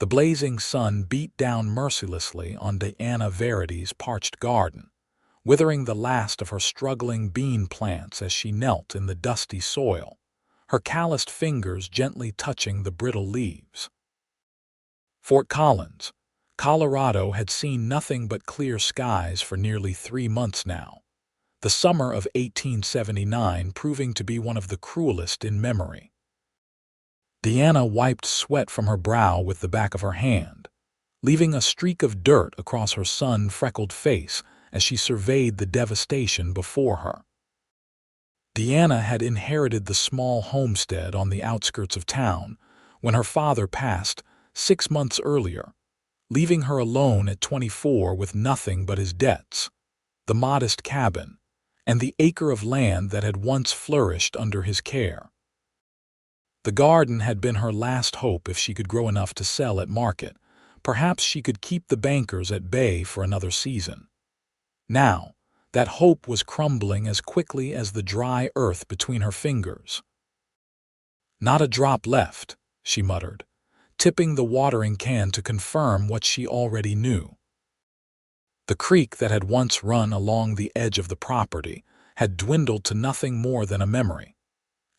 The blazing sun beat down mercilessly on Verity's parched garden, withering the last of her struggling bean plants as she knelt in the dusty soil, her calloused fingers gently touching the brittle leaves. Fort Collins, Colorado had seen nothing but clear skies for nearly 3 months now, the summer of 1879 proving to be one of the cruelest in memory. Deanna wiped sweat from her brow with the back of her hand, leaving a streak of dirt across her sun-freckled face as she surveyed the devastation before her. Deanna had inherited the small homestead on the outskirts of town when her father passed 6 months earlier, leaving her alone at 24 with nothing but his debts, the modest cabin, and the acre of land that had once flourished under his care. The garden had been her last hope if she could grow enough to sell at market. Perhaps she could keep the bankers at bay for another season. Now, that hope was crumbling as quickly as the dry earth between her fingers. "Not a drop left," she muttered, tipping the watering can to confirm what she already knew. The creek that had once run along the edge of the property had dwindled to nothing more than a memory,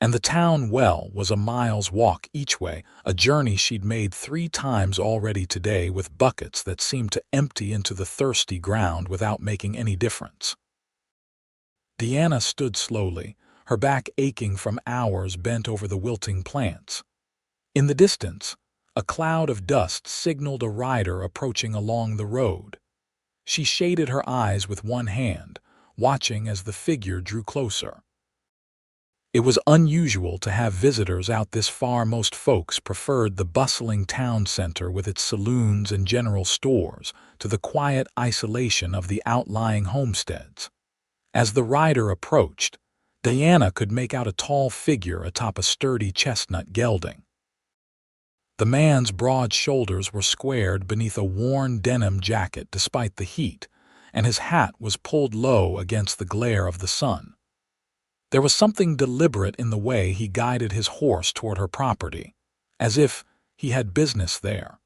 and the town well was a mile's walk each way, a journey she'd made 3 times already today with buckets that seemed to empty into the thirsty ground without making any difference. Deanna stood slowly, her back aching from hours bent over the wilting plants. In the distance, a cloud of dust signaled a rider approaching along the road. She shaded her eyes with one hand, watching as the figure drew closer. It was unusual to have visitors out this far. Most folks preferred the bustling town center with its saloons and general stores to the quiet isolation of the outlying homesteads. As the rider approached, Deanna could make out a tall figure atop a sturdy chestnut gelding. The man's broad shoulders were squared beneath a worn denim jacket despite the heat, and his hat was pulled low against the glare of the sun. There was something deliberate in the way he guided his horse toward her property, as if he had business there.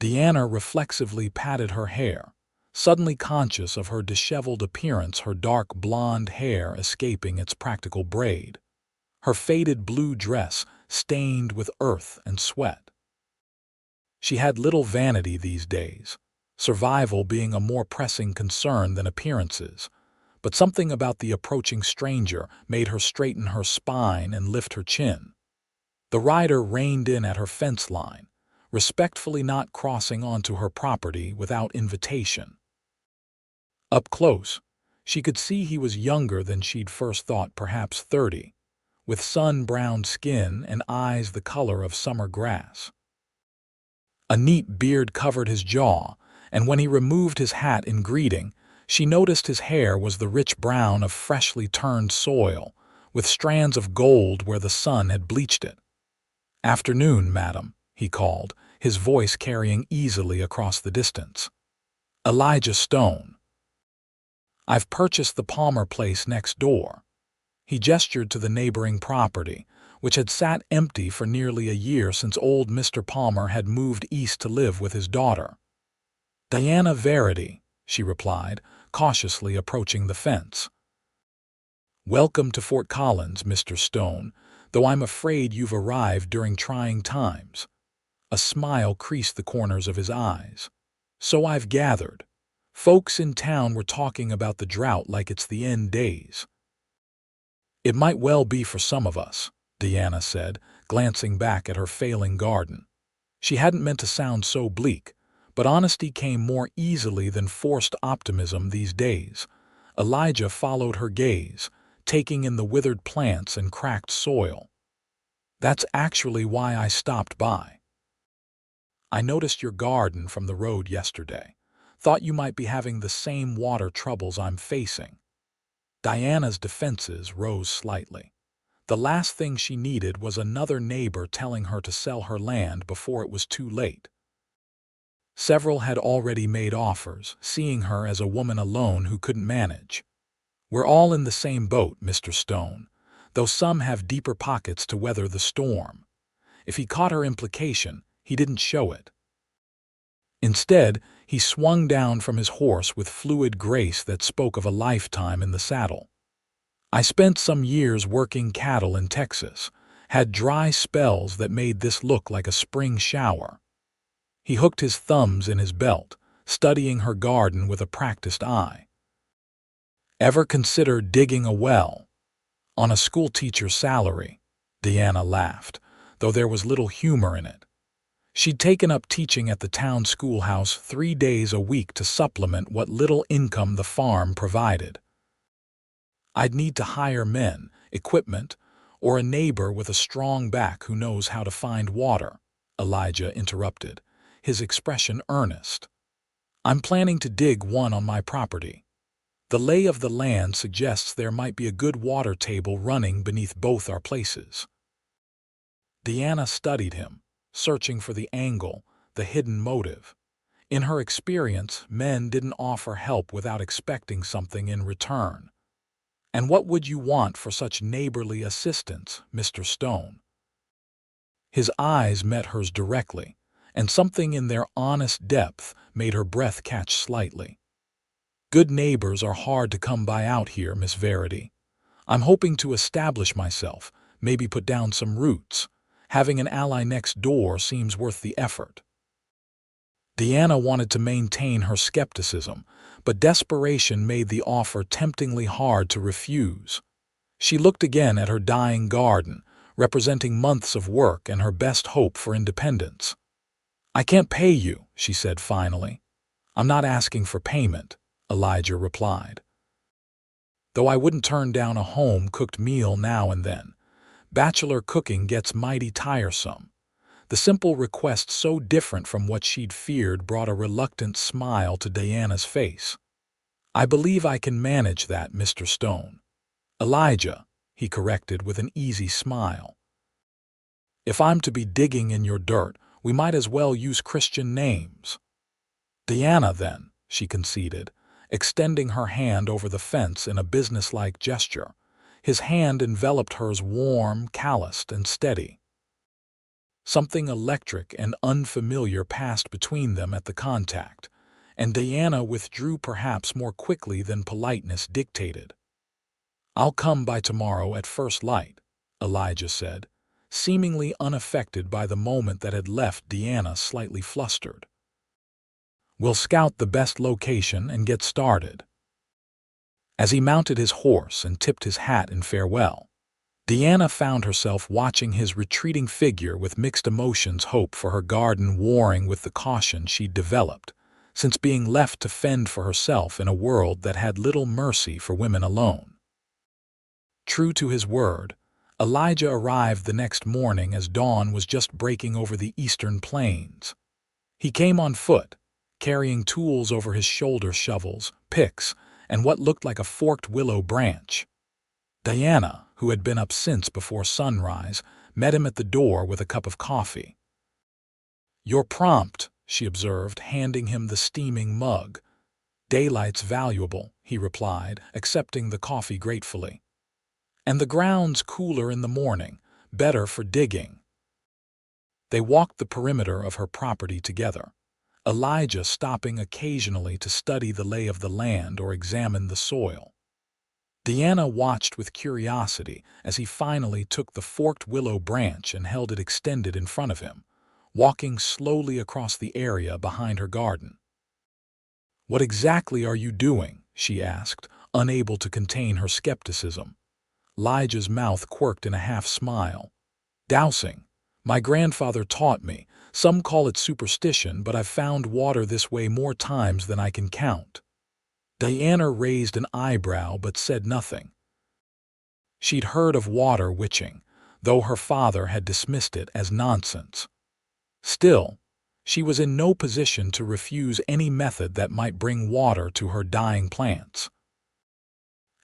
Deanna reflexively patted her hair, suddenly conscious of her disheveled appearance, her dark blonde hair escaping its practical braid, her faded blue dress stained with earth and sweat. She had little vanity these days, survival being a more pressing concern than appearances, but something about the approaching stranger made her straighten her spine and lift her chin. The rider reined in at her fence line, respectfully not crossing onto her property without invitation. Up close, she could see he was younger than she'd first thought, perhaps 30, with sun-browned skin and eyes the color of summer grass. A neat beard covered his jaw, and when he removed his hat in greeting, she noticed his hair was the rich brown of freshly turned soil, with strands of gold where the sun had bleached it. "Afternoon, madam," he called, his voice carrying easily across the distance. "Elijah Stone. I've purchased the Palmer place next door." He gestured to the neighboring property, which had sat empty for nearly a year since old Mr. Palmer had moved east to live with his daughter. "Diana Verity," she replied, cautiously approaching the fence. "Welcome to Fort Collins, Mr. Stone, though I'm afraid you've arrived during trying times." A smile creased the corners of his eyes. "So I've gathered. Folks in town were talking about the drought like it's the end days." "It might well be for some of us," Deanna said, glancing back at her failing garden. She hadn't meant to sound so bleak, but honesty came more easily than forced optimism these days. Elijah followed her gaze, taking in the withered plants and cracked soil. "That's actually why I stopped by. I noticed your garden from the road yesterday. Thought you might be having the same water troubles I'm facing." Diana's defenses rose slightly. The last thing she needed was another neighbor telling her to sell her land before it was too late. Several had already made offers, seeing her as a woman alone who couldn't manage. "We're all in the same boat, Mr. Stone, though some have deeper pockets to weather the storm." If he caught her implication, he didn't show it. Instead, he swung down from his horse with fluid grace that spoke of a lifetime in the saddle. I spent some years working cattle in Texas, had dry spells that made this look like a spring shower. He hooked his thumbs in his belt, studying her garden with a practiced eye. Ever consider digging a well? On a schoolteacher's salary, Deanna laughed, though there was little humor in it. She'd taken up teaching at the town schoolhouse 3 days a week to supplement what little income the farm provided. I'd need to hire men, equipment, or a neighbor with a strong back who knows how to find water, Elijah interrupted, his expression earnest. I'm planning to dig one on my property. The lay of the land suggests there might be a good water table running beneath both our places. Deanna studied him, searching for the angle, the hidden motive. In her experience, men didn't offer help without expecting something in return. And what would you want for such neighborly assistance, Mr. Stone? His eyes met hers directly, and something in their honest depth made her breath catch slightly. Good neighbors are hard to come by out here, Miss Verity. I'm hoping to establish myself, maybe put down some roots. Having an ally next door seems worth the effort. Deanna wanted to maintain her skepticism, but desperation made the offer temptingly hard to refuse. She looked again at her dying garden, representing months of work and her best hope for independence. I can't pay you, she said finally. I'm not asking for payment, Elijah replied. Though I wouldn't turn down a home-cooked meal now and then. Bachelor cooking gets mighty tiresome. The simple request, so different from what she'd feared, brought a reluctant smile to Deanna's face. I believe I can manage that, Mr. Stone. Elijah, he corrected with an easy smile. If I'm to be digging in your dirt, we might as well use Christian names. Deanna, then, she conceded, extending her hand over the fence in a businesslike gesture. His hand enveloped hers, warm, calloused, and steady. Something electric and unfamiliar passed between them at the contact, and Deanna withdrew perhaps more quickly than politeness dictated. I'll come by tomorrow at first light, Elijah said, seemingly unaffected by the moment that had left Deanna slightly flustered. We'll scout the best location and get started. As he mounted his horse and tipped his hat in farewell, Deanna found herself watching his retreating figure with mixed emotions, hope for her garden warring with the caution she'd developed, since being left to fend for herself in a world that had little mercy for women alone. True to his word, Elijah arrived the next morning as dawn was just breaking over the eastern plains. He came on foot, carrying tools over his shoulder, shovels, picks, and what looked like a forked willow branch. Deanna, who had been up since before sunrise, met him at the door with a cup of coffee. You're prompt, she observed, handing him the steaming mug. Daylight's valuable, he replied, accepting the coffee gratefully. And the ground's cooler in the morning, better for digging. They walked the perimeter of her property together, Elijah stopping occasionally to study the lay of the land or examine the soil. Deanna watched with curiosity as he finally took the forked willow branch and held it extended in front of him, walking slowly across the area behind her garden. What exactly are you doing? She asked, unable to contain her skepticism. Elijah's mouth quirked in a half-smile. Dousing. My grandfather taught me. Some call it superstition, but I've found water this way more times than I can count. Deanna raised an eyebrow but said nothing. She'd heard of water witching, though her father had dismissed it as nonsense. Still, she was in no position to refuse any method that might bring water to her dying plants.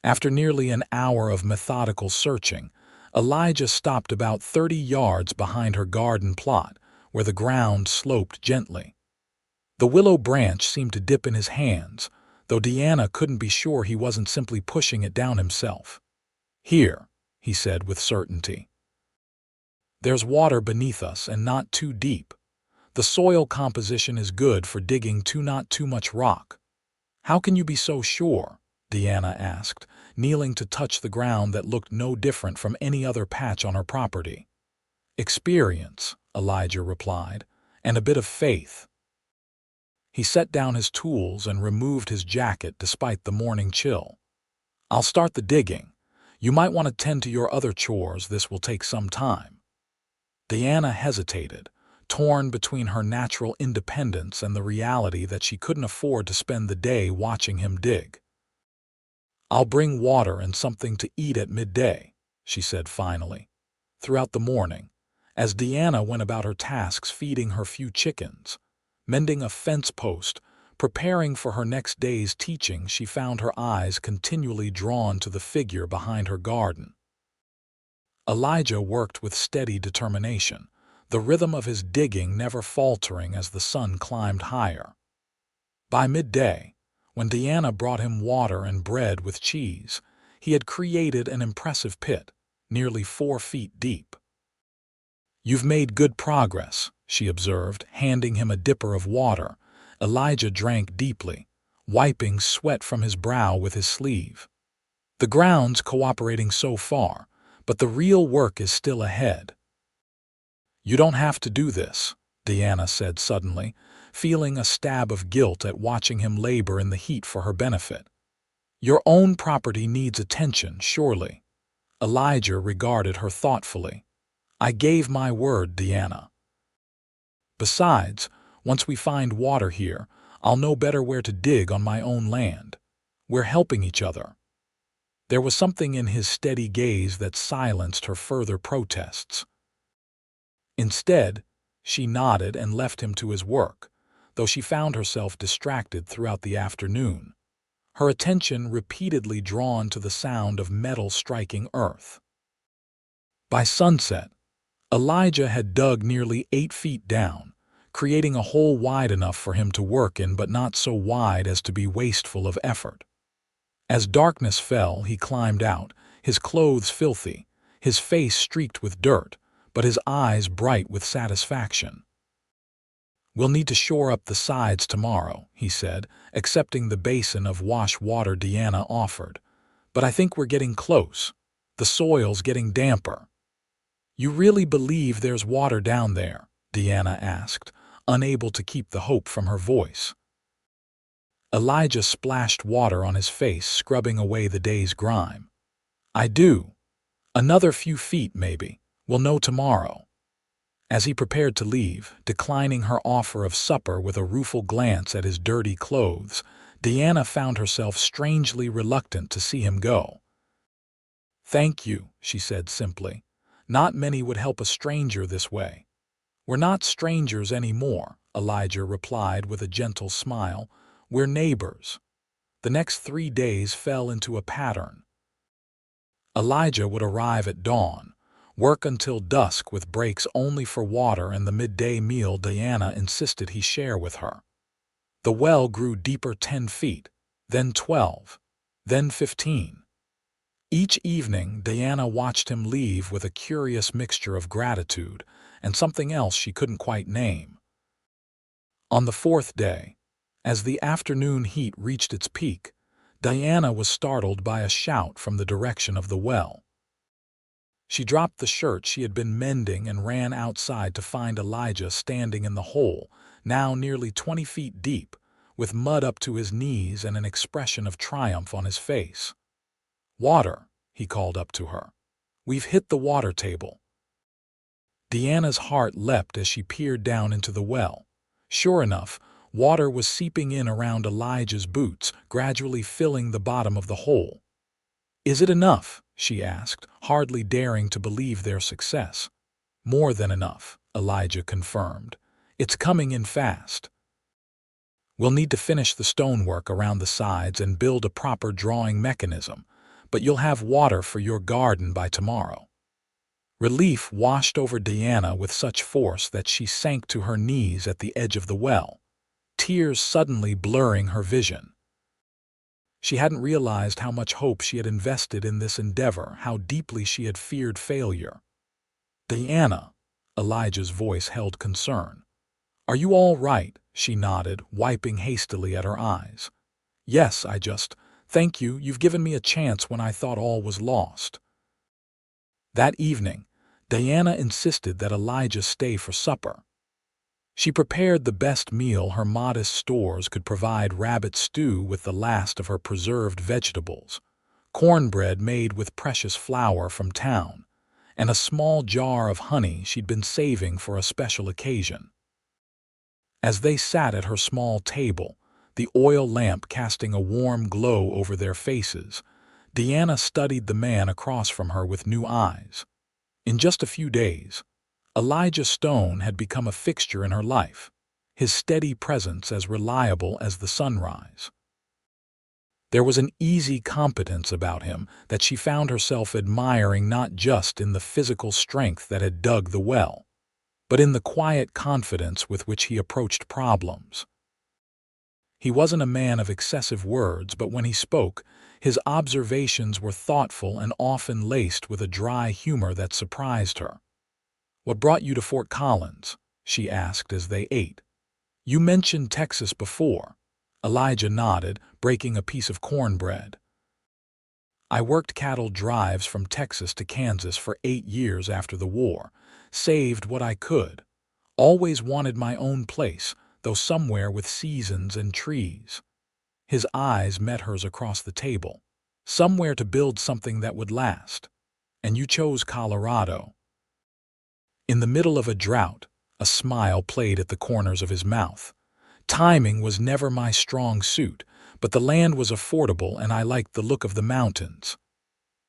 After nearly an hour of methodical searching, Elijah stopped about 30 yards behind her garden plot, where the ground sloped gently. The willow branch seemed to dip in his hands, though Deanna couldn't be sure he wasn't simply pushing it down himself. Here, he said with certainty. There's water beneath us and not too deep. The soil composition is good for digging to not too much rock. How can you be so sure? Deanna asked, kneeling to touch the ground that looked no different from any other patch on her property. Experience, Elijah replied, and a bit of faith. He set down his tools and removed his jacket despite the morning chill. I'll start the digging. You might want to tend to your other chores. This will take some time. Deanna hesitated, torn between her natural independence and the reality that she couldn't afford to spend the day watching him dig. I'll bring water and something to eat at midday, she said finally. Throughout the morning, as Deanna went about her tasks feeding her few chickens, mending a fence post, preparing for her next day's teaching, she found her eyes continually drawn to the figure behind her garden. Elijah worked with steady determination, the rhythm of his digging never faltering as the sun climbed higher. By midday, when Deanna brought him water and bread with cheese, he had created an impressive pit, nearly 4 feet deep. You've made good progress, she observed, handing him a dipper of water. Elijah drank deeply, wiping sweat from his brow with his sleeve. The ground's cooperating so far, but the real work is still ahead. You don't have to do this, Deanna said suddenly, feeling a stab of guilt at watching him labor in the heat for her benefit. Your own property needs attention, surely. Elijah regarded her thoughtfully. I gave my word, Deanna. Besides, once we find water here, I'll know better where to dig on my own land. We're helping each other. There was something in his steady gaze that silenced her further protests. Instead, she nodded and left him to his work, though she found herself distracted throughout the afternoon, her attention repeatedly drawn to the sound of metal striking earth. By sunset, Elijah had dug nearly 8 feet down, creating a hole wide enough for him to work in but not so wide as to be wasteful of effort. As darkness fell, he climbed out, his clothes filthy, his face streaked with dirt, but his eyes bright with satisfaction. We'll need to shore up the sides tomorrow, he said, accepting the basin of wash water Deanna offered. But I think we're getting close. The soil's getting damper. You really believe there's water down there? Deanna asked, unable to keep the hope from her voice. Elijah splashed water on his face, scrubbing away the day's grime. I do. Another few feet, maybe. We'll know tomorrow. As he prepared to leave, declining her offer of supper with a rueful glance at his dirty clothes, Deanna found herself strangely reluctant to see him go. Thank you, she said simply. Not many would help a stranger this way. We're not strangers anymore, Elijah replied with a gentle smile. We're neighbors. The next 3 days fell into a pattern. Elijah would arrive at dawn, work until dusk with breaks only for water and the midday meal Deanna insisted he share with her. The well grew deeper 10 feet, then 12, then 15. Each evening, Deanna watched him leave with a curious mixture of gratitude and something else she couldn't quite name. On the 4th day, as the afternoon heat reached its peak, Deanna was startled by a shout from the direction of the well. She dropped the shirt she had been mending and ran outside to find Elijah standing in the hole, now nearly 20 feet deep, with mud up to his knees and an expression of triumph on his face. Water, he called up to her. We've hit the water table. Deanna's heart leapt as she peered down into the well. Sure enough, water was seeping in around Elijah's boots, gradually filling the bottom of the hole. Is it enough? She asked, hardly daring to believe their success. More than enough, Elijah confirmed. It's coming in fast. We'll need to finish the stonework around the sides and build a proper drawing mechanism, but you'll have water for your garden by tomorrow. Relief washed over Deanna with such force that she sank to her knees at the edge of the well, tears suddenly blurring her vision. She hadn't realized how much hope she had invested in this endeavor, how deeply she had feared failure. Deanna, Elijah's voice held concern. "Are you all right?" she nodded, wiping hastily at her eyes. "Yes, thank you, you've given me a chance when I thought all was lost." That evening, Diana insisted that Elijah stay for supper. She prepared the best meal her modest stores could provide: rabbit stew with the last of her preserved vegetables, cornbread made with precious flour from town, and a small jar of honey she'd been saving for a special occasion. As they sat at her small table, the oil lamp casting a warm glow over their faces, Diana studied the man across from her with new eyes. In just a few days, Elijah Stone had become a fixture in her life, his steady presence as reliable as the sunrise. There was an easy competence about him that she found herself admiring, not just in the physical strength that had dug the well, but in the quiet confidence with which he approached problems. He wasn't a man of excessive words, but when he spoke, his observations were thoughtful and often laced with a dry humor that surprised her. "What brought you to Fort Collins?" she asked as they ate. "You mentioned Texas before." Elijah nodded, breaking a piece of cornbread. "I worked cattle drives from Texas to Kansas for 8 years after the war, saved what I could. Always wanted my own place, though somewhere with seasons and trees." His eyes met hers across the table. "Somewhere to build something that would last. And you chose Colorado." In the middle of a drought, a smile played at the corners of his mouth. "Timing was never my strong suit, but the land was affordable and I liked the look of the mountains."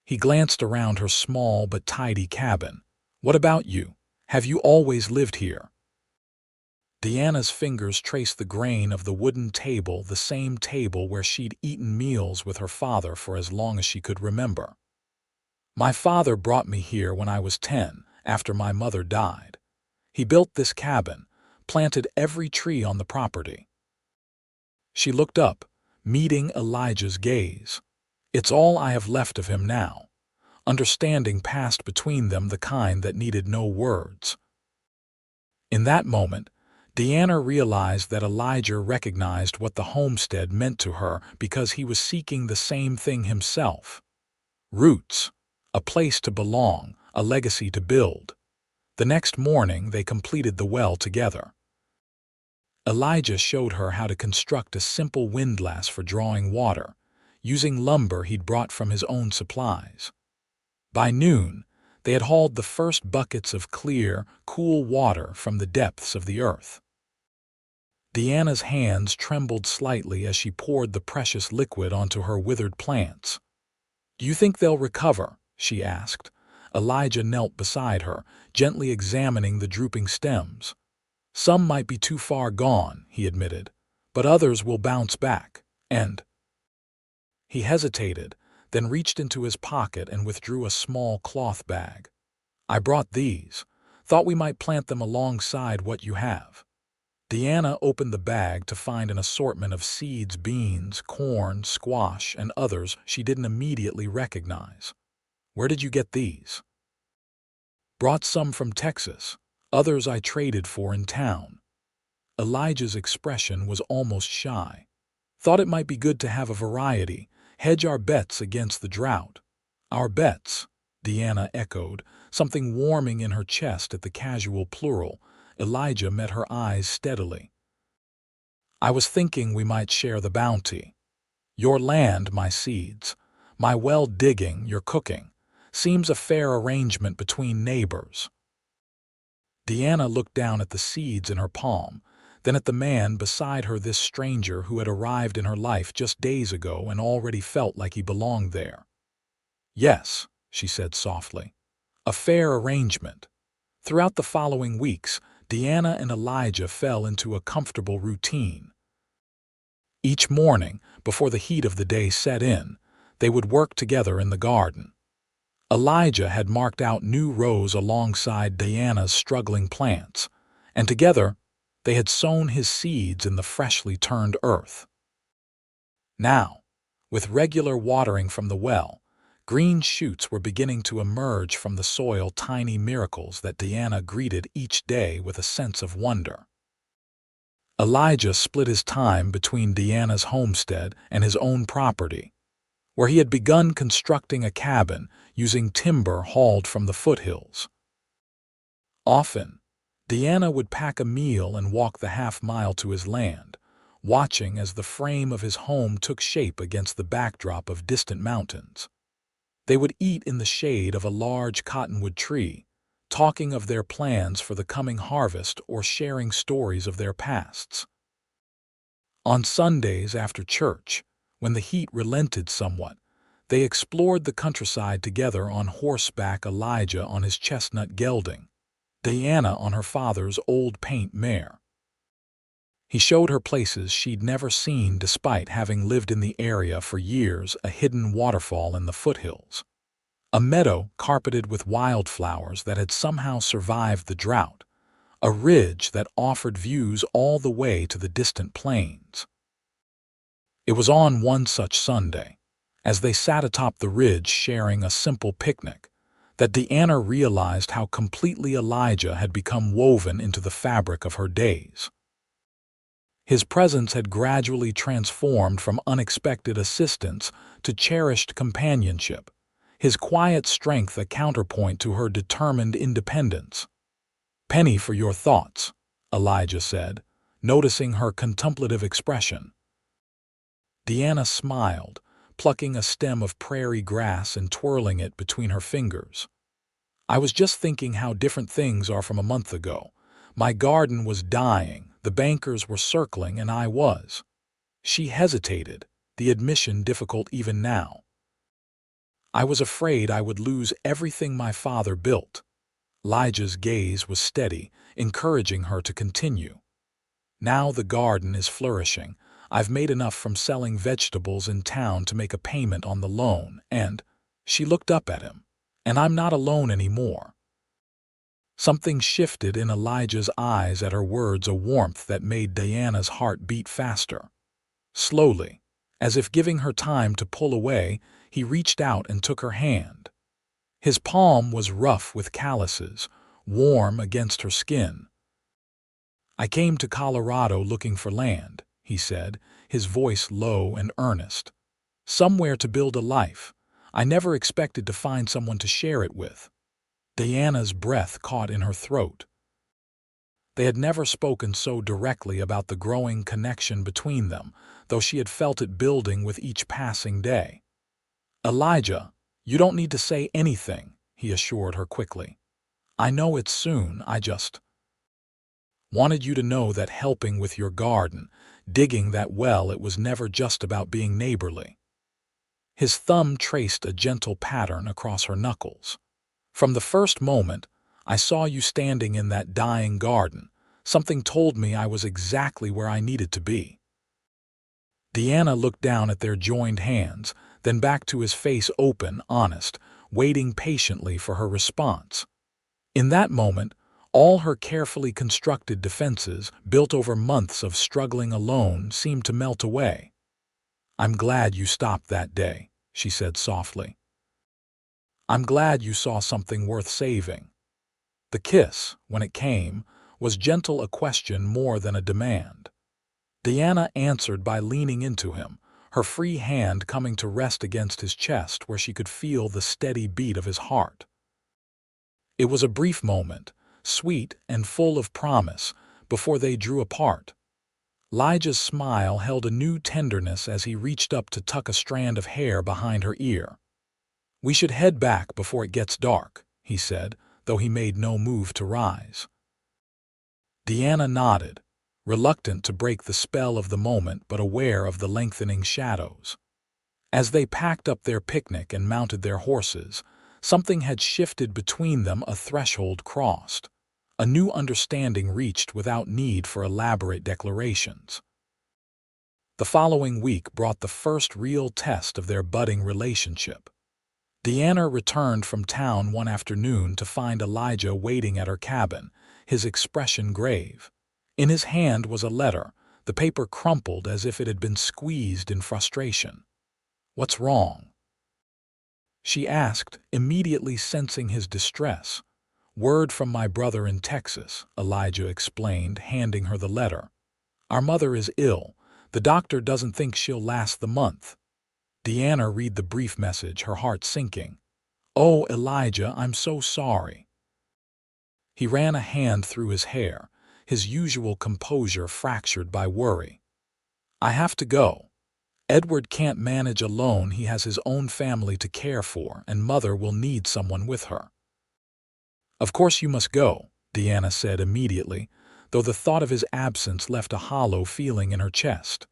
He glanced around her small but tidy cabin. "What about you? Have you always lived here?" Diana's fingers traced the grain of the wooden table, the same table where she'd eaten meals with her father for as long as she could remember. "My father brought me here when I was 10, after my mother died. He built this cabin, planted every tree on the property." She looked up, meeting Elijah's gaze. "It's all I have left of him now." Understanding passed between them, the kind that needed no words. In that moment, Diana realized that Elijah recognized what the homestead meant to her because he was seeking the same thing himself. Roots, a place to belong, a legacy to build. The next morning they completed the well together. Elijah showed her how to construct a simple windlass for drawing water, using lumber he'd brought from his own supplies. By noon, they had hauled the first buckets of clear, cool water from the depths of the earth. Diana's hands trembled slightly as she poured the precious liquid onto her withered plants. "Do you think they'll recover?" she asked. Elijah knelt beside her, gently examining the drooping stems. "Some might be too far gone," he admitted, "but others will bounce back, and—" He hesitated, then reached into his pocket and withdrew a small cloth bag. "I brought these. Thought we might plant them alongside what you have." Diana opened the bag to find an assortment of seeds: beans, corn, squash, and others she didn't immediately recognize. "Where did you get these?" "Brought some from Texas. Others I traded for in town." Elijah's expression was almost shy. "Thought it might be good to have a variety, hedge our bets against the drought." "Our bets," Diana echoed, something warming in her chest at the casual plural. Elijah met her eyes steadily. "I was thinking we might share the bounty. Your land, my seeds. My well digging, your cooking. Seems a fair arrangement between neighbors." Diana looked down at the seeds in her palm, then at the man beside her, this stranger who had arrived in her life just days ago and already felt like he belonged there. "Yes," she said softly, "a fair arrangement." Throughout the following weeks, Diana and Elijah fell into a comfortable routine. Each morning, before the heat of the day set in, they would work together in the garden. Elijah had marked out new rows alongside Diana's struggling plants, and together they had sown his seeds in the freshly turned earth. Now, with regular watering from the well, green shoots were beginning to emerge from the soil, tiny miracles that Diana greeted each day with a sense of wonder. Elijah split his time between Deanna's homestead and his own property, where he had begun constructing a cabin using timber hauled from the foothills. Often, Deanna would pack a meal and walk the half-mile to his land, watching as the frame of his home took shape against the backdrop of distant mountains. They would eat in the shade of a large cottonwood tree, talking of their plans for the coming harvest or sharing stories of their pasts. On Sundays after church, when the heat relented somewhat, they explored the countryside together on horseback, Elijah on his chestnut gelding, Diana on her father's old paint mare. He showed her places she'd never seen despite having lived in the area for years, a hidden waterfall in the foothills, a meadow carpeted with wildflowers that had somehow survived the drought, a ridge that offered views all the way to the distant plains. It was on one such Sunday, as they sat atop the ridge sharing a simple picnic, that Deanna realized how completely Elijah had become woven into the fabric of her days. His presence had gradually transformed from unexpected assistance to cherished companionship, his quiet strength a counterpoint to her determined independence. "Penny for your thoughts," Elijah said, noticing her contemplative expression. Deanna smiled, plucking a stem of prairie grass and twirling it between her fingers. "I was just thinking how different things are from a month ago. My garden was dying, the bankers were circling, and I was." She hesitated, the admission difficult even now. "I was afraid I would lose everything my father built." Elijah's gaze was steady, encouraging her to continue. "Now the garden is flourishing. I've made enough from selling vegetables in town to make a payment on the loan, and," she looked up at him, "and I'm not alone anymore." Something shifted in Elijah's eyes at her words, a warmth that made Diana's heart beat faster. Slowly, as if giving her time to pull away, he reached out and took her hand. His palm was rough with calluses, warm against her skin. "I came to Colorado looking for land," he said, his voice low and earnest. "Somewhere to build a life. I never expected to find someone to share it with." Diana's breath caught in her throat. They had never spoken so directly about the growing connection between them, though she had felt it building with each passing day. "Elijah, you don't need to say anything," he assured her quickly. "I know it's soon, I just wanted you to know that helping with your garden, digging that well, it was never just about being neighborly." His thumb traced a gentle pattern across her knuckles. "From the first moment I saw you standing in that dying garden, something told me I was exactly where I needed to be." Deanna looked down at their joined hands, then back to his face, open, honest, waiting patiently for her response. In that moment, all her carefully constructed defenses, built over months of struggling alone, seemed to melt away. "I'm glad you stopped that day," she said softly. "I'm glad you saw something worth saving." The kiss, when it came, was gentle, a question more than a demand. Diana answered by leaning into him, her free hand coming to rest against his chest where she could feel the steady beat of his heart. It was a brief moment, sweet and full of promise, before they drew apart. Elijah's smile held a new tenderness as he reached up to tuck a strand of hair behind her ear. "We should head back before it gets dark," he said, though he made no move to rise. Deanna nodded, reluctant to break the spell of the moment but aware of the lengthening shadows. As they packed up their picnic and mounted their horses, something had shifted between them, a threshold crossed. A new understanding reached without need for elaborate declarations. The following week brought the first real test of their budding relationship. Deanna returned from town one afternoon to find Elijah waiting at her cabin, his expression grave. In his hand was a letter, the paper crumpled as if it had been squeezed in frustration. "What's wrong?" she asked, immediately sensing his distress. "Word from my brother in Texas," Elijah explained, handing her the letter. Our mother is ill. The doctor doesn't think she'll last the month. Deanna read the brief message, her heart sinking. Oh, Elijah, I'm so sorry. He ran a hand through his hair, his usual composure fractured by worry. I have to go. Edward can't manage alone. He has his own family to care for, and Mother will need someone with her. Of course you must go, Deanna said immediately, though the thought of his absence left a hollow feeling in her chest.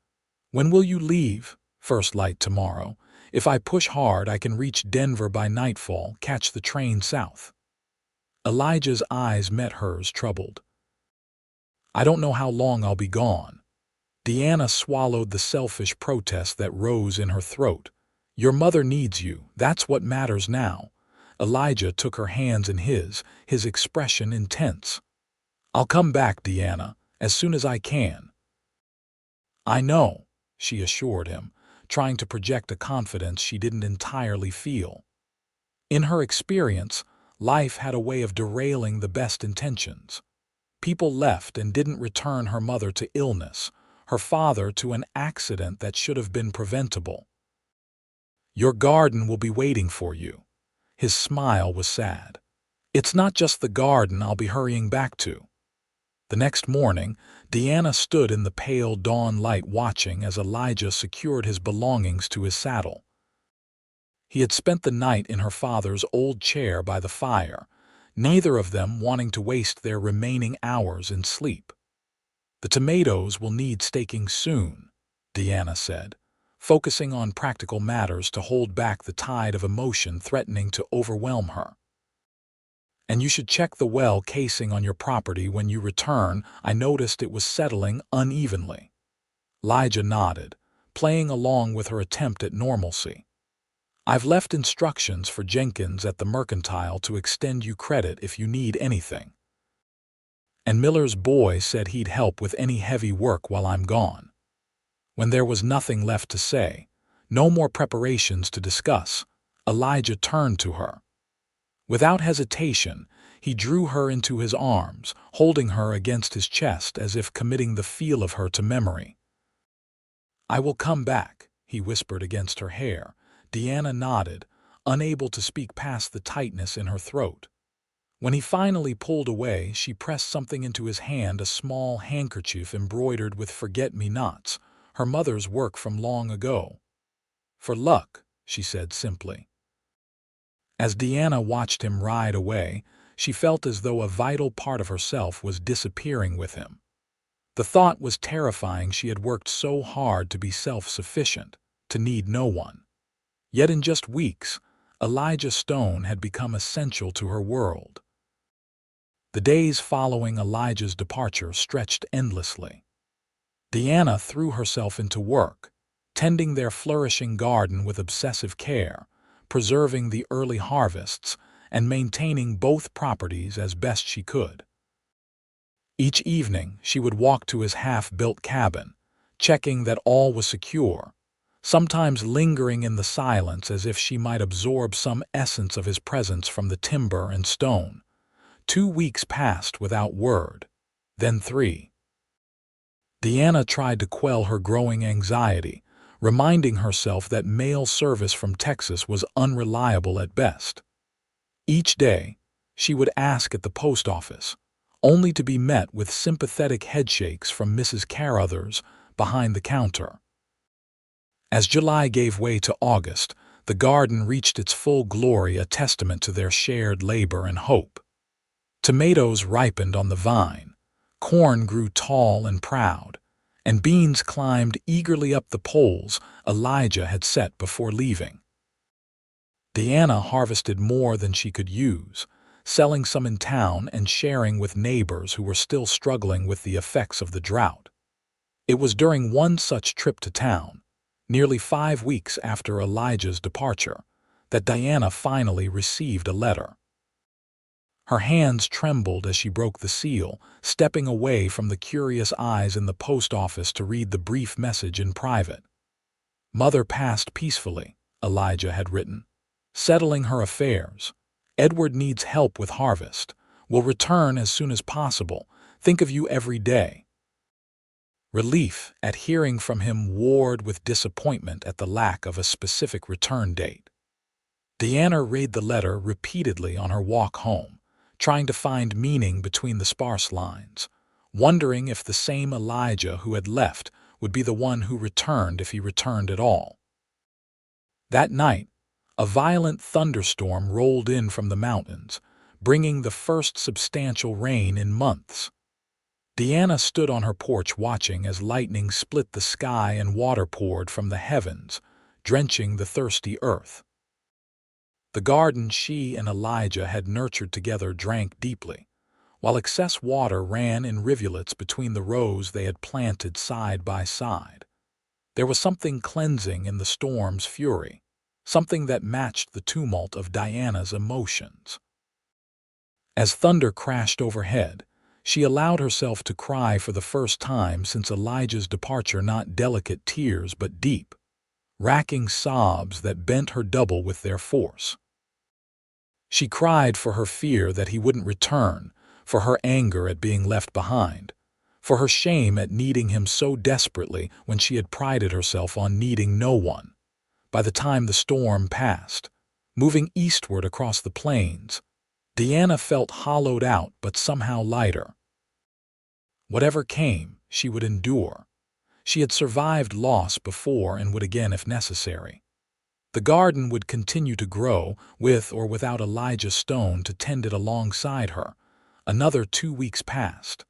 When will you leave? First light tomorrow. If I push hard, I can reach Denver by nightfall, catch the train south. Elijah's eyes met hers, troubled. I don't know how long I'll be gone. Deanna swallowed the selfish protest that rose in her throat. Your mother needs you. That's what matters now. Elijah took her hands in his expression intense. I'll come back, Deanna, as soon as I can. I know, she assured him, trying to project a confidence she didn't entirely feel. In her experience, life had a way of derailing the best intentions. People left and didn't return, her mother to illness, her father to an accident that should have been preventable. Your garden will be waiting for you. His smile was sad. It's not just the garden I'll be hurrying back to. The next morning, Deanna stood in the pale dawn light watching as Elijah secured his belongings to his saddle. He had spent the night in her father's old chair by the fire, neither of them wanting to waste their remaining hours in sleep. The tomatoes will need staking soon, Deanna said, focusing on practical matters to hold back the tide of emotion threatening to overwhelm her. And you should check the well casing on your property when you return. I noticed it was settling unevenly. Elijah nodded, playing along with her attempt at normalcy. I've left instructions for Jenkins at the Mercantile to extend you credit if you need anything. And Miller's boy said he'd help with any heavy work while I'm gone. When there was nothing left to say, no more preparations to discuss, Elijah turned to her. Without hesitation, he drew her into his arms, holding her against his chest as if committing the feel of her to memory. I will come back, he whispered against her hair. Deanna nodded, unable to speak past the tightness in her throat. When he finally pulled away, she pressed something into his hand, a small handkerchief embroidered with forget-me-nots, her mother's work from long ago. For luck, she said simply. As Deanna watched him ride away, she felt as though a vital part of herself was disappearing with him. The thought was terrifying. She had worked so hard to be self-sufficient, to need no one. Yet in just weeks, Elijah Stone had become essential to her world. The days following Elijah's departure stretched endlessly. Deanna threw herself into work, tending their flourishing garden with obsessive care, preserving the early harvests, and maintaining both properties as best she could. Each evening, she would walk to his half-built cabin, checking that all was secure, sometimes lingering in the silence as if she might absorb some essence of his presence from the timber and stone. 2 weeks passed without word, then 3. Deanna tried to quell her growing anxiety, reminding herself that mail service from Texas was unreliable at best. Each day, she would ask at the post office, only to be met with sympathetic headshakes from Mrs. Carruthers behind the counter. As July gave way to August, the garden reached its full glory, a testament to their shared labor and hope. Tomatoes ripened on the vine, corn grew tall and proud, and beans climbed eagerly up the poles Elijah had set before leaving. Deanna harvested more than she could use, selling some in town and sharing with neighbors who were still struggling with the effects of the drought. It was during one such trip to town, nearly 5 weeks after Elijah's departure, that Diana finally received a letter. Her hands trembled as she broke the seal, stepping away from the curious eyes in the post office to read the brief message in private. Mother passed peacefully, Elijah had written, settling her affairs. Edward needs help with harvest. Will return as soon as possible. Think of you every day. Relief at hearing from him warred with disappointment at the lack of a specific return date. Deanna read the letter repeatedly on her walk home, trying to find meaning between the sparse lines, wondering if the same Elijah who had left would be the one who returned if he returned at all. That night, a violent thunderstorm rolled in from the mountains, bringing the first substantial rain in months. Deanna stood on her porch watching as lightning split the sky and water poured from the heavens, drenching the thirsty earth. The garden she and Elijah had nurtured together drank deeply, while excess water ran in rivulets between the rows they had planted side by side. There was something cleansing in the storm's fury, something that matched the tumult of Diana's emotions. As thunder crashed overhead, she allowed herself to cry for the first time since Elijah's departure, not delicate tears but deep, racking sobs that bent her double with their force. She cried for her fear that he wouldn't return, for her anger at being left behind, for her shame at needing him so desperately when she had prided herself on needing no one. By the time the storm passed, moving eastward across the plains, Deanna felt hollowed out but somehow lighter. Whatever came, she would endure. She had survived loss before and would again if necessary. The garden would continue to grow, with or without Elijah Stone to tend it alongside her. Another 2 weeks passed.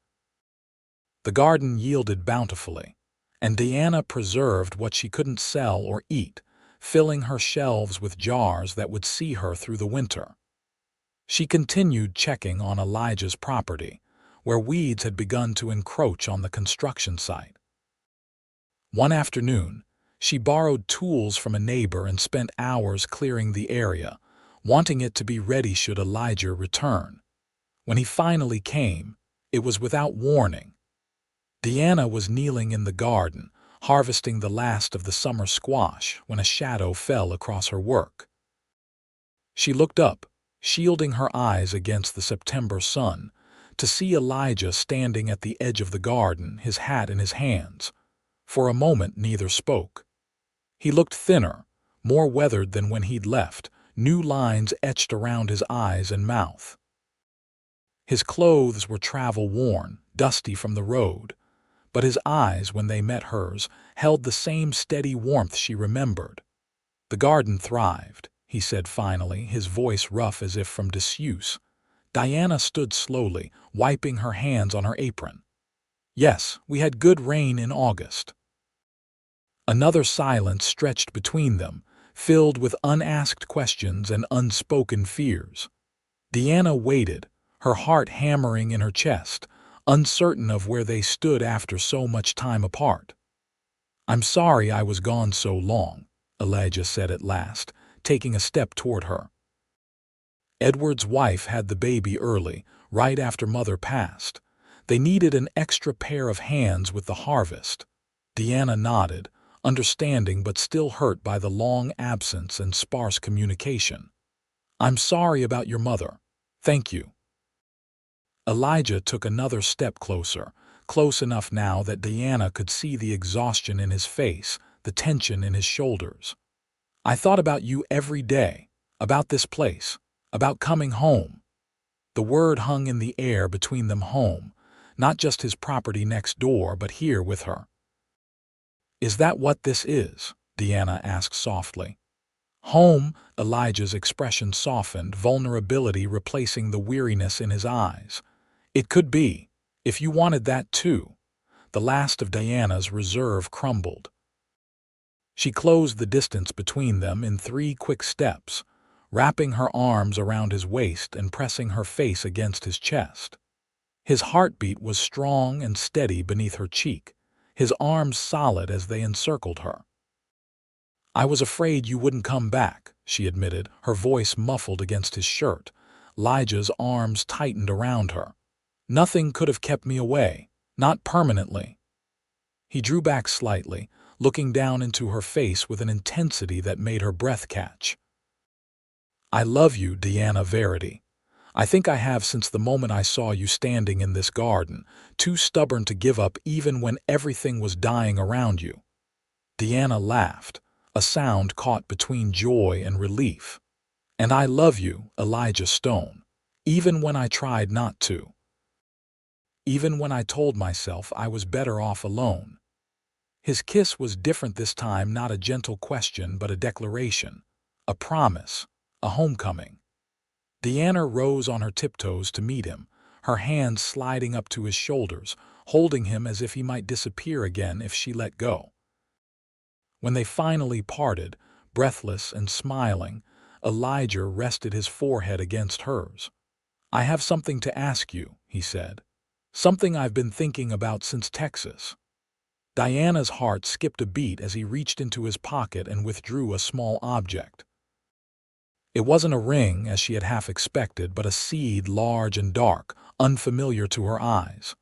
The garden yielded bountifully, and Deanna preserved what she couldn't sell or eat, filling her shelves with jars that would see her through the winter. She continued checking on Elijah's property, where weeds had begun to encroach on the construction site. One afternoon, she borrowed tools from a neighbor and spent hours clearing the area, wanting it to be ready should Elijah return. When he finally came, it was without warning. Deanna was kneeling in the garden, harvesting the last of the summer squash, when a shadow fell across her work. She looked up, shielding her eyes against the September sun, to see Elijah standing at the edge of the garden, his hat in his hands. For a moment neither spoke. He looked thinner, more weathered than when he'd left, new lines etched around his eyes and mouth. His clothes were travel-worn, dusty from the road, but his eyes, when they met hers, held the same steady warmth she remembered. "The garden thrived," he said finally, his voice rough as if from disuse. Diana stood slowly, wiping her hands on her apron. "Yes, we had good rain in August." Another silence stretched between them, filled with unasked questions and unspoken fears. Deanna waited, her heart hammering in her chest, uncertain of where they stood after so much time apart. "I'm sorry I was gone so long," Elijah said at last, taking a step toward her. Edward's wife had the baby early, right after Mother passed. They needed an extra pair of hands with the harvest. Deanna nodded, understanding but still hurt by the long absence and sparse communication. "I'm sorry about your mother. Thank you." Elijah took another step closer, close enough now that Deanna could see the exhaustion in his face, the tension in his shoulders. "I thought about you every day, about this place, about coming home." The word hung in the air between them, home, not just his property next door, but here with her. "Is that what this is?" Deanna asked softly. "Home," Elijah's expression softened, vulnerability replacing the weariness in his eyes. "It could be, if you wanted that too." The last of Diana's reserve crumbled. She closed the distance between them in 3 quick steps, wrapping her arms around his waist and pressing her face against his chest. His heartbeat was strong and steady beneath her cheek, his arms solid as they encircled her. "I was afraid you wouldn't come back," she admitted, her voice muffled against his shirt. Elijah's arms tightened around her. "Nothing could have kept me away, not permanently." He drew back slightly, looking down into her face with an intensity that made her breath catch. "I love you, Deanna Verity. I think I have since the moment I saw you standing in this garden, too stubborn to give up even when everything was dying around you." Deanna laughed, a sound caught between joy and relief. "And I love you, Elijah Stone, even when I tried not to. Even when I told myself I was better off alone." His kiss was different this time, not a gentle question but a declaration, a promise, a homecoming. Deanna rose on her tiptoes to meet him, her hands sliding up to his shoulders, holding him as if he might disappear again if she let go. When they finally parted, breathless and smiling, Elijah rested his forehead against hers. "I have something to ask you," he said. "Something I've been thinking about since Texas." Diana's heart skipped a beat as he reached into his pocket and withdrew a small object. It wasn't a ring, as she had half expected, but a seed large and dark, unfamiliar to her eyes.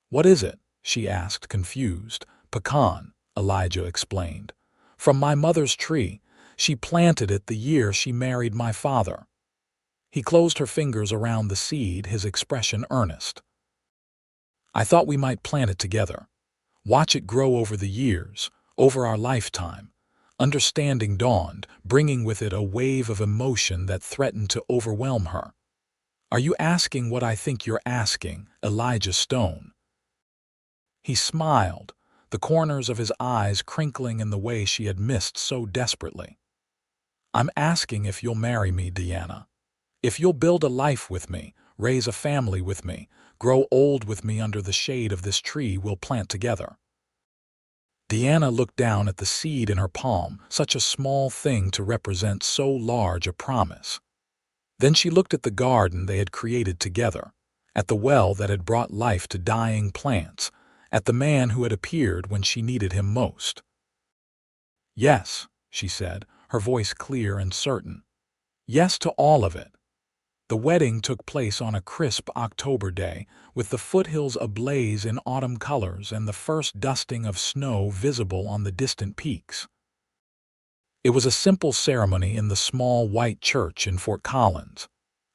"What is it?" she asked, confused. "Pecan," Elijah explained. "From my mother's tree. She planted it the year she married my father." He closed her fingers around the seed, his expression earnest. "I thought we might plant it together. Watch it grow over the years, over our lifetime." Understanding dawned, bringing with it a wave of emotion that threatened to overwhelm her. "Are you asking what I think you're asking, Elijah Stone?" He smiled, the corners of his eyes crinkling in the way she had missed so desperately. "I'm asking if you'll marry me, Deanna. If you'll build a life with me, raise a family with me, grow old with me under the shade of this tree we'll plant together." Deanna looked down at the seed in her palm, such a small thing to represent so large a promise. Then she looked at the garden they had created together, at the well that had brought life to dying plants, at the man who had appeared when she needed him most. "Yes," she said, her voice clear and certain. "Yes to all of it." The wedding took place on a crisp October day, with the foothills ablaze in autumn colors and the first dusting of snow visible on the distant peaks. It was a simple ceremony in the small white church in Fort Collins,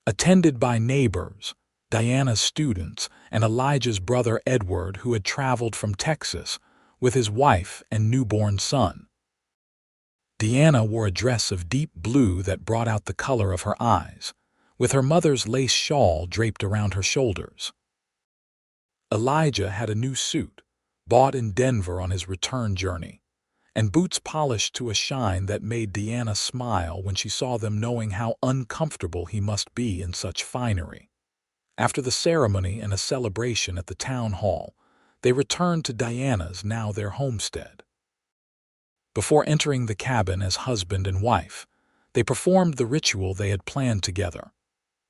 attended by neighbors, Diana's students, and Elijah's brother Edward, who had traveled from Texas with his wife and newborn son. Deanna wore a dress of deep blue that brought out the color of her eyes, with her mother's lace shawl draped around her shoulders. Elijah had a new suit, bought in Denver on his return journey, and boots polished to a shine that made Deanna smile when she saw them, knowing how uncomfortable he must be in such finery. After the ceremony and a celebration at the town hall, they returned to Diana's, now their homestead. Before entering the cabin as husband and wife, they performed the ritual they had planned together,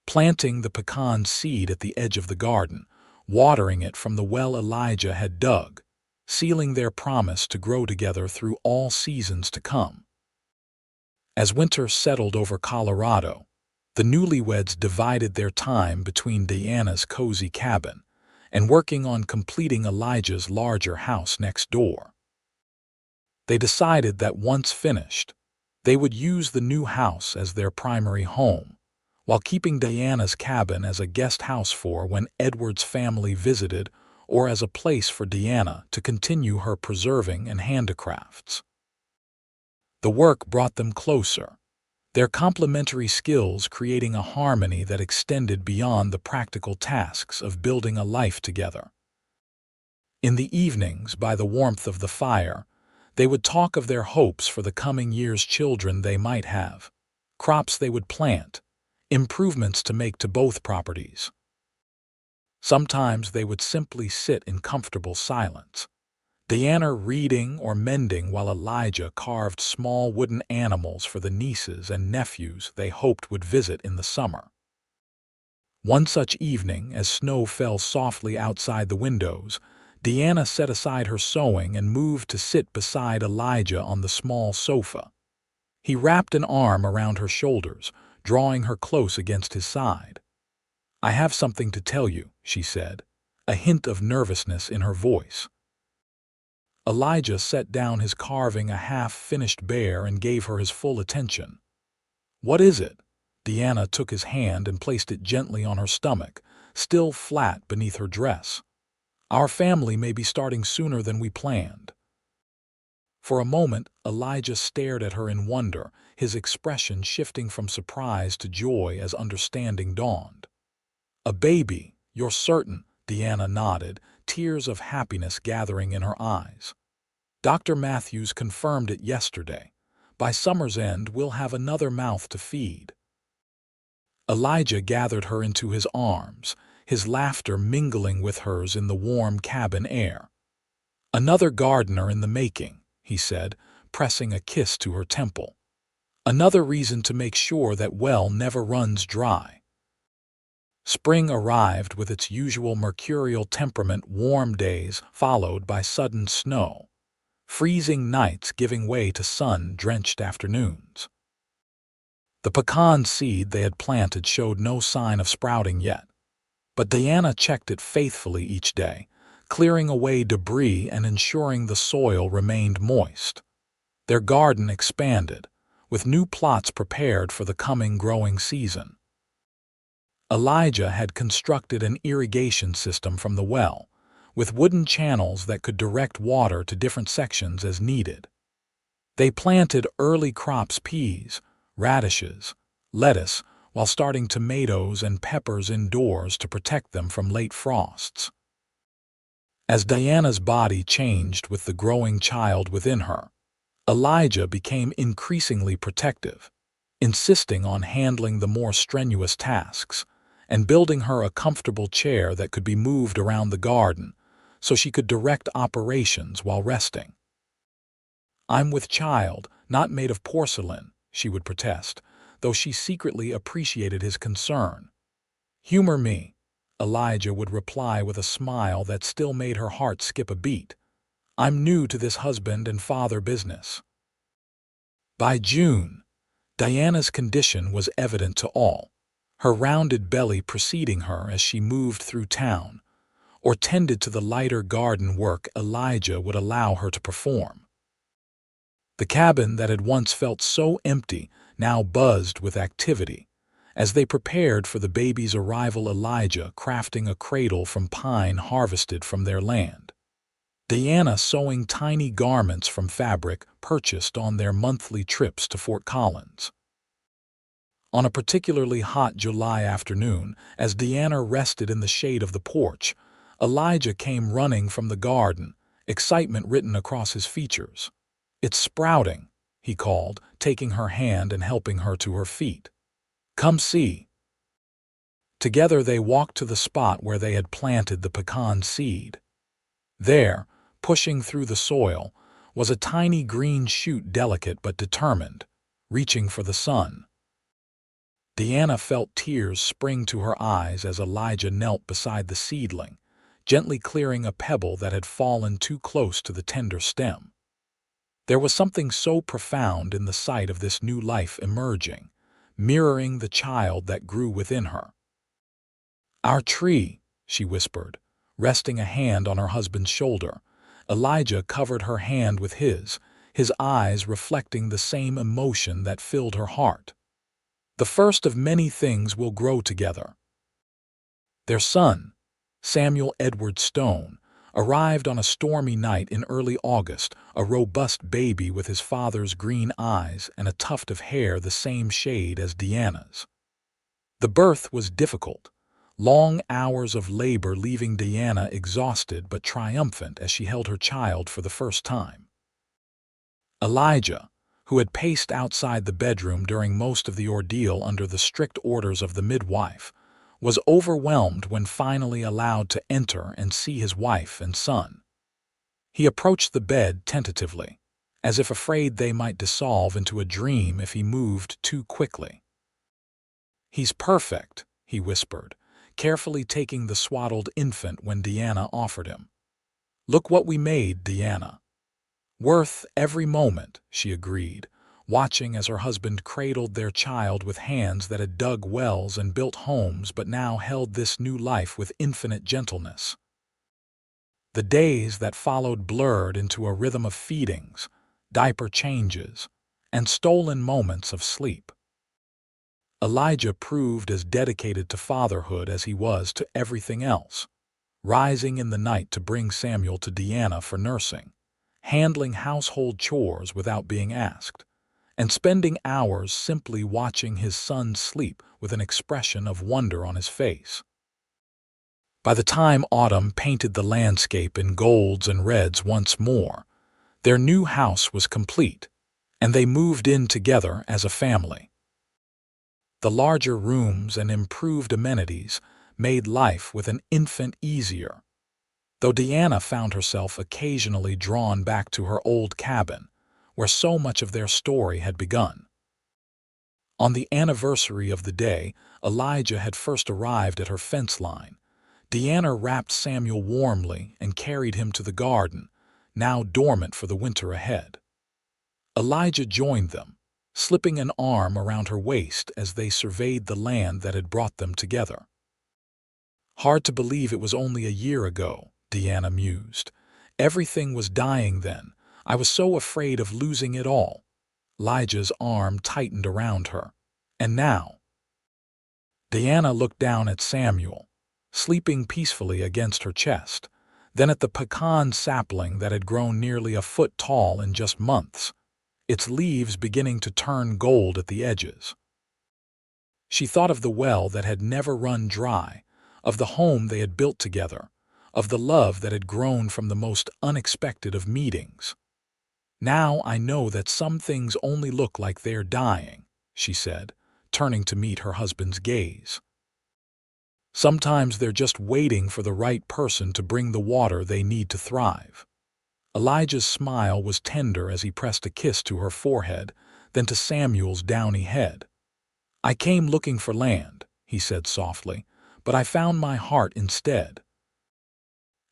planting the pecan seed at the edge of the garden, watering it from the well Elijah had dug, sealing their promise to grow together through all seasons to come. As winter settled over Colorado, the newlyweds divided their time between Diana's cozy cabin and working on completing Elijah's larger house next door. They decided that once finished, they would use the new house as their primary home, while keeping Diana's cabin as a guest house for when Edward's family visited, or as a place for Deanna to continue her preserving and handicrafts. The work brought them closer, their complementary skills creating a harmony that extended beyond the practical tasks of building a life together. In the evenings, by the warmth of the fire, they would talk of their hopes for the coming year's children they might have, crops they would plant, improvements to make to both properties. Sometimes they would simply sit in comfortable silence, Diana reading or mending while Elijah carved small wooden animals for the nieces and nephews they hoped would visit in the summer. One such evening, as snow fell softly outside the windows, Deanna set aside her sewing and moved to sit beside Elijah on the small sofa. He wrapped an arm around her shoulders, drawing her close against his side. "I have something to tell you," she said, a hint of nervousness in her voice. Elijah set down his carving a half-finished bear and gave her his full attention. "What is it?" Deanna took his hand and placed it gently on her stomach, still flat beneath her dress. "Our family may be starting sooner than we planned." For a moment, Elijah stared at her in wonder, his expression shifting from surprise to joy as understanding dawned. "A baby, you're certain?" Deanna nodded, tears of happiness gathering in her eyes. "Dr. Matthews confirmed it yesterday. By summer's end, we'll have another mouth to feed." Elijah gathered her into his arms, his laughter mingling with hers in the warm cabin air. "Another gardener in the making," he said, pressing a kiss to her temple. "Another reason to make sure that well never runs dry." Spring arrived with its usual mercurial temperament, warm days followed by sudden snow, freezing nights giving way to sun-drenched afternoons. The pecan seed they had planted showed no sign of sprouting yet, but Deanna checked it faithfully each day, clearing away debris and ensuring the soil remained moist. Their garden expanded, with new plots prepared for the coming growing season. Elijah had constructed an irrigation system from the well, with wooden channels that could direct water to different sections as needed. They planted early crops: peas, radishes, lettuce, while starting tomatoes and peppers indoors to protect them from late frosts. As Diana's body changed with the growing child within her, Elijah became increasingly protective, insisting on handling the more strenuous tasks and building her a comfortable chair that could be moved around the garden so she could direct operations while resting. "I'm with child, not made of porcelain," she would protest, though she secretly appreciated his concern. "Humor me," Elijah would reply with a smile that still made her heart skip a beat. "I'm new to this husband and father business." By June, Diana's condition was evident to all, her rounded belly preceding her as she moved through town or tended to the lighter garden work Elijah would allow her to perform. The cabin that had once felt so empty now buzzed with activity. As they prepared for the baby's arrival, Elijah crafting a cradle from pine harvested from their land, Diana sewing tiny garments from fabric purchased on their monthly trips to Fort Collins. On a particularly hot July afternoon, as Diana rested in the shade of the porch, Elijah came running from the garden, excitement written across his features. "It's sprouting," he called, taking her hand and helping her to her feet. "Come see." Together they walked to the spot where they had planted the pecan seed. There, pushing through the soil, was a tiny green shoot, delicate but determined, reaching for the sun. Diana felt tears spring to her eyes as Elijah knelt beside the seedling, gently clearing a pebble that had fallen too close to the tender stem. There was something so profound in the sight of this new life emerging, mirroring the child that grew within her. "Our tree," she whispered, resting a hand on her husband's shoulder. Elijah covered her hand with his eyes reflecting the same emotion that filled her heart. "The first of many things will grow together." Their son, Samuel Edward Stone, arrived on a stormy night in early August, a robust baby with his father's green eyes and a tuft of hair the same shade as Diana's. The birth was difficult, long hours of labor leaving Diana exhausted but triumphant as she held her child for the first time. Elijah, who had paced outside the bedroom during most of the ordeal under the strict orders of the midwife, was overwhelmed when finally allowed to enter and see his wife and son. He approached the bed tentatively, as if afraid they might dissolve into a dream if he moved too quickly. "He's perfect," he whispered, carefully taking the swaddled infant when Diana offered him. "Look what we made, Diana." "Worth every moment," she agreed, watching as her husband cradled their child with hands that had dug wells and built homes but now held this new life with infinite gentleness. The days that followed blurred into a rhythm of feedings, diaper changes, and stolen moments of sleep. Elijah proved as dedicated to fatherhood as he was to everything else, rising in the night to bring Samuel to Deanna for nursing, handling household chores without being asked, and spending hours simply watching his son sleep with an expression of wonder on his face. By the time autumn painted the landscape in golds and reds once more, their new house was complete, and they moved in together as a family. The larger rooms and improved amenities made life with an infant easier, though Deanna found herself occasionally drawn back to her old cabin, where so much of their story had begun. On the anniversary of the day Elijah had first arrived at her fence line, Deanna wrapped Samuel warmly and carried him to the garden, now dormant for the winter ahead. Elijah joined them, slipping an arm around her waist as they surveyed the land that had brought them together. "Hard to believe it was only a year ago," Deanna mused. "Everything was dying then. I was so afraid of losing it all." Elijah's arm tightened around her. "And now?" Deanna looked down at Samuel, sleeping peacefully against her chest, then at the pecan sapling that had grown nearly a foot tall in just months, its leaves beginning to turn gold at the edges. She thought of the well that had never run dry, of the home they had built together, of the love that had grown from the most unexpected of meetings. "Now I know that some things only look like they're dying," she said, turning to meet her husband's gaze. "Sometimes they're just waiting for the right person to bring the water they need to thrive." Elijah's smile was tender as he pressed a kiss to her forehead, then to Samuel's downy head. "I came looking for land," he said softly, "but I found my heart instead."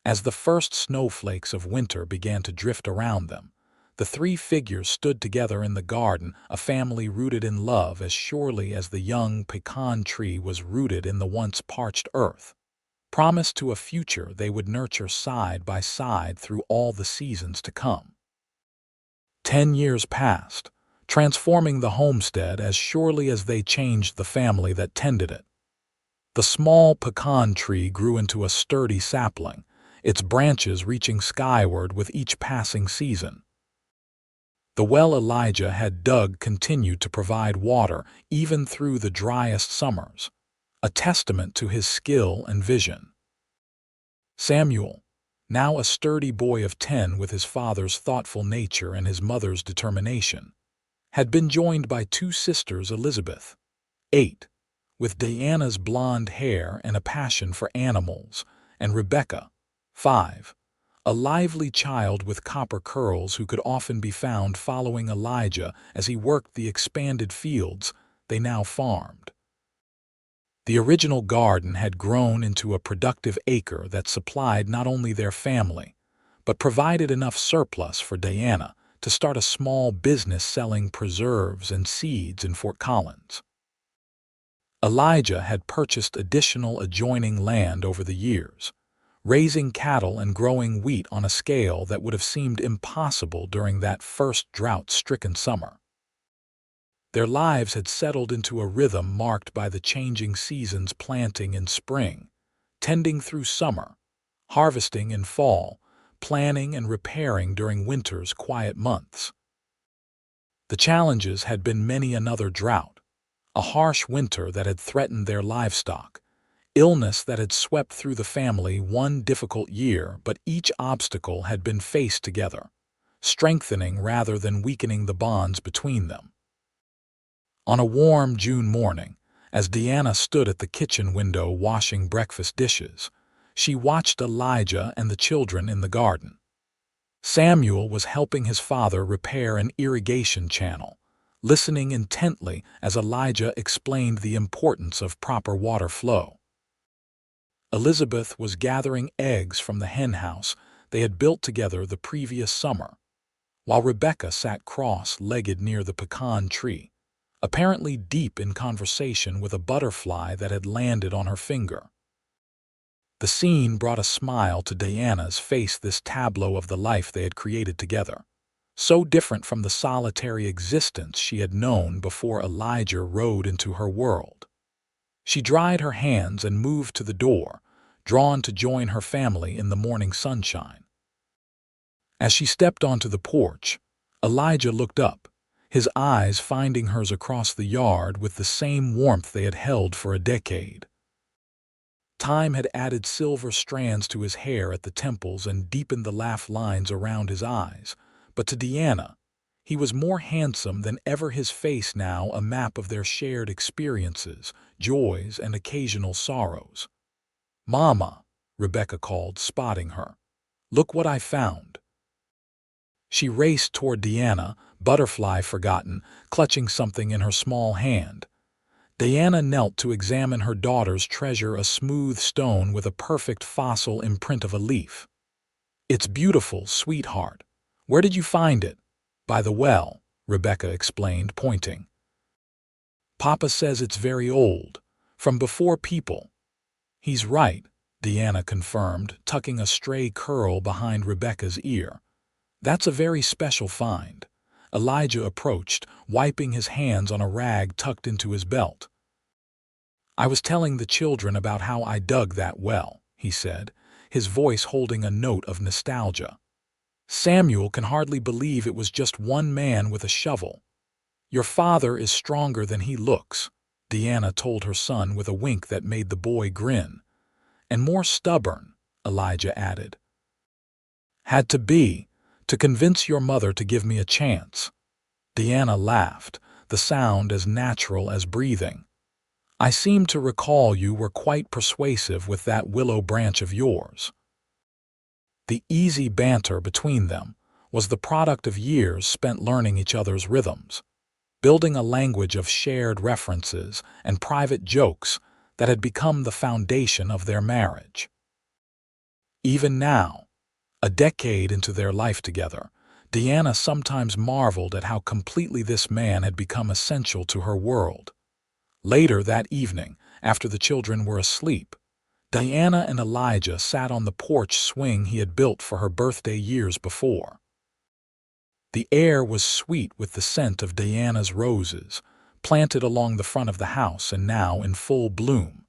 As the first snowflakes of winter began to drift around them, the three figures stood together in the garden, a family rooted in love as surely as the young pecan tree was rooted in the once parched earth, promised to a future they would nurture side by side through all the seasons to come. 10 years passed, transforming the homestead as surely as they changed the family that tended it. The small pecan tree grew into a sturdy sapling, its branches reaching skyward with each passing season. The well Elijah had dug continued to provide water even through the driest summers, a testament to his skill and vision. Samuel, now a sturdy boy of 10 with his father's thoughtful nature and his mother's determination, had been joined by two sisters, Elizabeth, 8, with Diana's blonde hair and a passion for animals, and Rebecca, 5, a lively child with copper curls who could often be found following Elijah as he worked the expanded fields they now farmed. The original garden had grown into a productive acre that supplied not only their family, but provided enough surplus for Diana to start a small business selling preserves and seeds in Fort Collins. Elijah had purchased additional adjoining land over the years, raising cattle and growing wheat on a scale that would have seemed impossible during that first drought-stricken summer. Their lives had settled into a rhythm marked by the changing seasons, planting in spring, tending through summer, harvesting in fall, planning and repairing during winter's quiet months. The challenges had been many another drought, a harsh winter that had threatened their livestock, illness that had swept through the family one difficult year, but each obstacle had been faced together, strengthening rather than weakening the bonds between them. On a warm June morning, as Deanna stood at the kitchen window washing breakfast dishes, she watched Elijah and the children in the garden. Samuel was helping his father repair an irrigation channel, listening intently as Elijah explained the importance of proper water flow. Elizabeth was gathering eggs from the henhouse they had built together the previous summer, while Rebecca sat cross-legged near the pecan tree, apparently deep in conversation with a butterfly that had landed on her finger. The scene brought a smile to Diana's face, this tableau of the life they had created together, so different from the solitary existence she had known before Elijah rode into her world. She dried her hands and moved to the door, drawn to join her family in the morning sunshine. As she stepped onto the porch, Elijah looked up, his eyes finding hers across the yard with the same warmth they had held for a decade. Time had added silver strands to his hair at the temples and deepened the laugh lines around his eyes, but to Deanna, he was more handsome than ever, his face now a map of their shared experiences, joys, and occasional sorrows. "Mama," Rebecca called, spotting her. "Look what I found." She raced toward Deanna, butterfly forgotten, clutching something in her small hand. Deanna knelt to examine her daughter's treasure, a smooth stone with a perfect fossil imprint of a leaf. "It's beautiful, sweetheart. Where did you find it?" "By the well," Rebecca explained, pointing. "Papa says it's very old, from before people." "He's right," Deanna confirmed, tucking a stray curl behind Rebecca's ear. "That's a very special find." Elijah approached, wiping his hands on a rag tucked into his belt. "I was telling the children about how I dug that well," he said, his voice holding a note of nostalgia. "Samuel can hardly believe it was just one man with a shovel." "Your father is stronger than he looks," Deanna told her son with a wink that made the boy grin. "And more stubborn," Elijah added. "Had to be, to convince your mother to give me a chance." Deanna laughed, the sound as natural as breathing. "I seem to recall you were quite persuasive with that willow branch of yours." The easy banter between them was the product of years spent learning each other's rhythms, building a language of shared references and private jokes that had become the foundation of their marriage. Even now, a decade into their life together, Deanna sometimes marveled at how completely this man had become essential to her world. Later that evening, after the children were asleep, Diana and Elijah sat on the porch swing he had built for her birthday years before. The air was sweet with the scent of Diana's roses, planted along the front of the house and now in full bloom.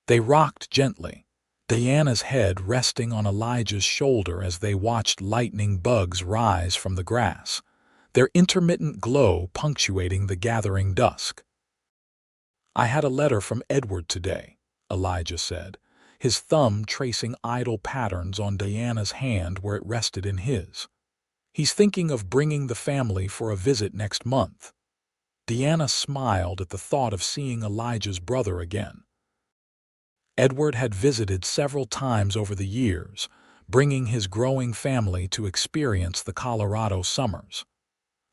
They rocked gently, Diana's head resting on Elijah's shoulder as they watched lightning bugs rise from the grass, their intermittent glow punctuating the gathering dusk. "I had a letter from Edward today," Elijah said, his thumb tracing idle patterns on Diana's hand where it rested in his. "He's thinking of bringing the family for a visit next month." Deanna smiled at the thought of seeing Elijah's brother again. Edward had visited several times over the years, bringing his growing family to experience the Colorado summers.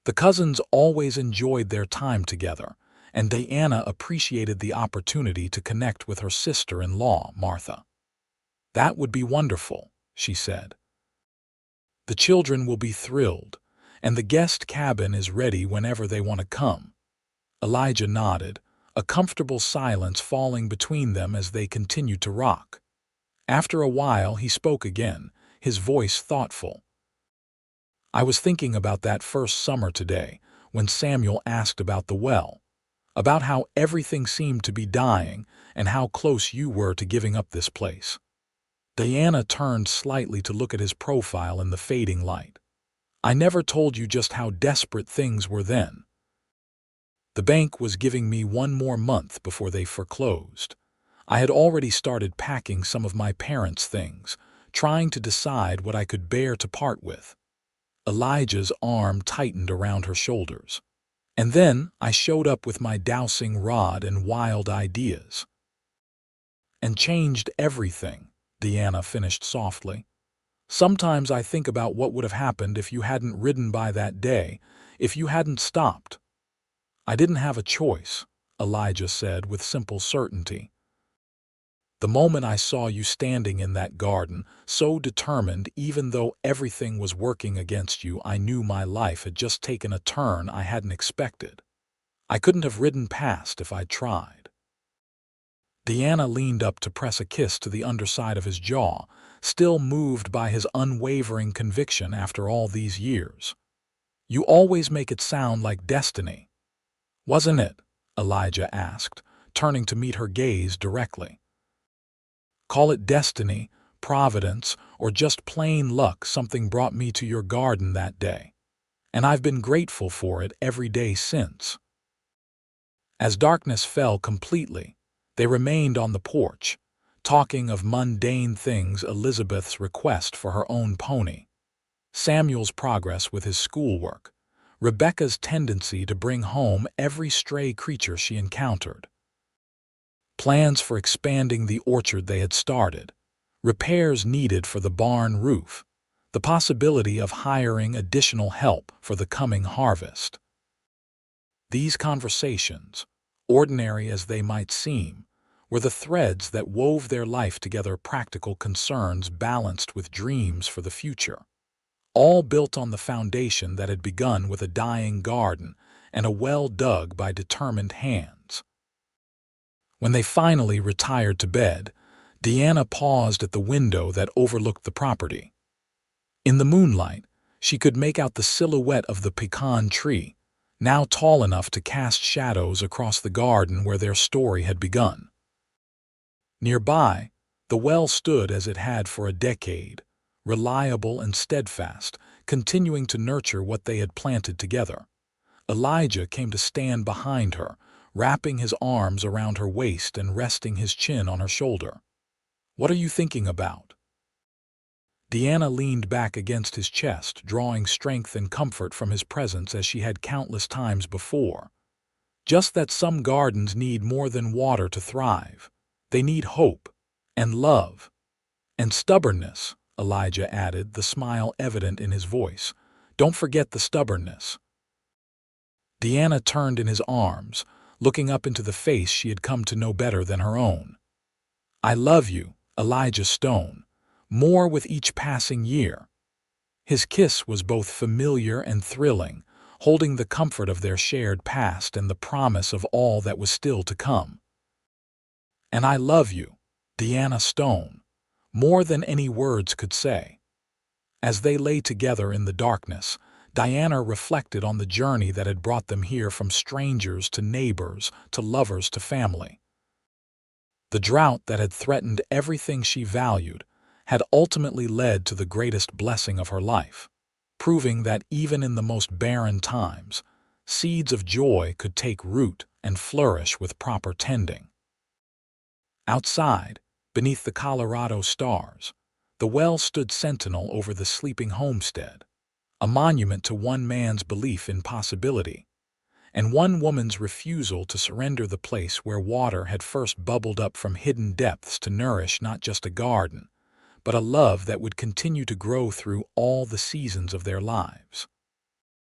The cousins always enjoyed their time together, and Diana appreciated the opportunity to connect with her sister-in-law, Martha. "That would be wonderful," she said. "The children will be thrilled, and the guest cabin is ready whenever they want to come." Elijah nodded, a comfortable silence falling between them as they continued to rock. After a while he spoke again, his voice thoughtful. "I was thinking about that first summer today, when Samuel asked about the well, about how everything seemed to be dying and how close you were to giving up this place." Diana turned slightly to look at his profile in the fading light. "I never told you just how desperate things were then. The bank was giving me one more month before they foreclosed. I had already started packing some of my parents' things, trying to decide what I could bear to part with." Elijah's arm tightened around her shoulders. "And then I showed up with my dowsing rod and wild ideas." "And changed everything," Deanna finished softly. "Sometimes I think about what would have happened if you hadn't ridden by that day, if you hadn't stopped." "I didn't have a choice," Elijah said with simple certainty. "The moment I saw you standing in that garden, so determined even though everything was working against you, I knew my life had just taken a turn I hadn't expected. I couldn't have ridden past if I'd tried." Deanna leaned up to press a kiss to the underside of his jaw, still moved by his unwavering conviction after all these years. You always make it sound like destiny. Wasn't it? Elijah asked, turning to meet her gaze directly. Call it destiny, providence, or just plain luck, something brought me to your garden that day, and I've been grateful for it every day since. As darkness fell completely, they remained on the porch, talking of mundane things: Elizabeth's request for her own pony, Samuel's progress with his schoolwork, Rebecca's tendency to bring home every stray creature she encountered, plans for expanding the orchard they had started, repairs needed for the barn roof, the possibility of hiring additional help for the coming harvest. These conversations, ordinary as they might seem, were the threads that wove their life together: practical concerns balanced with dreams for the future, all built on the foundation that had begun with a dying garden and a well dug by determined hands. When they finally retired to bed, Deanna paused at the window that overlooked the property. In the moonlight, she could make out the silhouette of the pecan tree, now tall enough to cast shadows across the garden where their story had begun. Nearby, the well stood as it had for a decade, reliable and steadfast, continuing to nurture what they had planted together. Elijah came to stand behind her, wrapping his arms around her waist and resting his chin on her shoulder. "What are you thinking about?" Deanna leaned back against his chest, drawing strength and comfort from his presence as she had countless times before. "Just that some gardens need more than water to thrive. They need hope, and love, and stubbornness," Elijah added, the smile evident in his voice. "Don't forget the stubbornness." Deanna turned in his arms, looking up into the face she had come to know better than her own. "I love you, Elijah Stone, more with each passing year." His kiss was both familiar and thrilling, holding the comfort of their shared past and the promise of all that was still to come. "And I love you, Deanna Stone, more than any words could say." As they lay together in the darkness, Diana reflected on the journey that had brought them here, from strangers to neighbors to lovers to family. The drought that had threatened everything she valued had ultimately led to the greatest blessing of her life, proving that even in the most barren times, seeds of joy could take root and flourish with proper tending. Outside, beneath the Colorado stars, the well stood sentinel over the sleeping homestead, a monument to one man's belief in possibility, and one woman's refusal to surrender the place where water had first bubbled up from hidden depths to nourish not just a garden, but a love that would continue to grow through all the seasons of their lives.